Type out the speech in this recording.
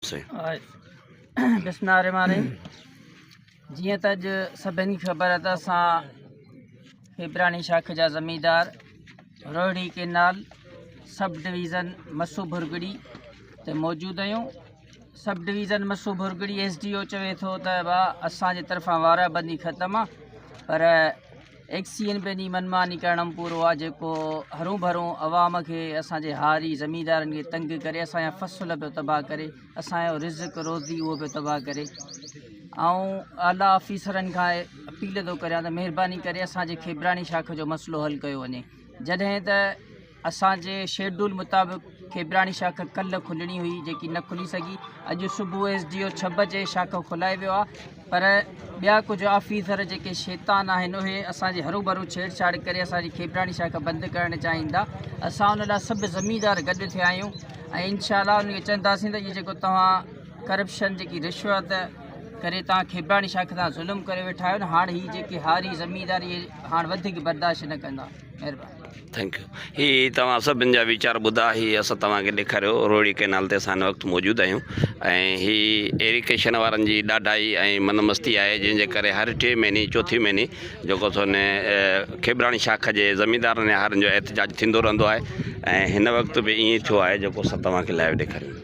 से बिस्मिल्लाहिर्रहमानिर्रहीम। जीअं त अॼु सभिनी खे ख़बर आहे त असां खेबरानी शाख जा ज़मींदार Rohri canal sub division मसू Bhurgri ते मौजूदु आहियूं। सब डिवीज़न मसू भुरगड़ी SDO चवे थो त असांजे तरफ़ां वाराबंदी ख़तमु आहे, पर एक्सीएन पंहिंजी मनमानी करणु पूरो आहे, जेको हरूं भरूं अवाम खे असांजे हारी ज़मींदारनि खे तंग करे असांजा फ़सुल पियो तबाह करे, असांजो रिज़्क़ रोज़ी उहो पियो तबाह करे। ऐं आला ऑफिसरनि खां अपील थो करियां त महिरबानी करे असांजे खेबरानी शाख जो मसइलो हल कयो वञे। जॾहिं त असांजे शेड्यूल मुताबिक़ खेबरानी शाख कल्ह खुलणी हुई, जेकी न खुली सघी। अॼु सुबुह SDO 6 बजे शाख खुलाए वियो आहे, पर ॿिया कुझु ऑफिसर जेके शैतान आहिनि उहे असांजे हरू भरू छेड़छाड़ करे असांजी खेबरानी शाख बंदि करणु चाहींदा। असां उन लाइ सभु ज़मींदार गॾु थिया आहियूं ऐं इंशाअल्लाह उनखे चवंदासीं त इहो जेको तव्हां करप्शन जेकी रिश्वत करे तव्हां खेबरानी शाख तां ज़ुल्म करे वेठा आहियो न, हाणे हीअ जेके हारी ज़मींदार इहे हाणे वधीक बर्दाश्त न कंदा। महिरबानी। Thank U. ही तव्हां सभिनि जा वीचार ॿुधा। ही असां तव्हांखे ॾेखारियो रोहिड़ी केनाल ते असां हिन वक़्तु मौजूदु आहियूं ऐं ही एरिकेशन वारनि जी ॾाढाई ऐं मनमस्ती आहे, जंहिंजे करे हर 3 महीने 4 महीने जेको थोने खेबरानी शाख जे ज़मींदारनि ऐं हारनि जो एहतजाज थींदो रहंदो आहे ऐं हिन वक़्तु बि ईअं थियो आहे जेको असां तव्हांखे लाइव ॾेखारियूं।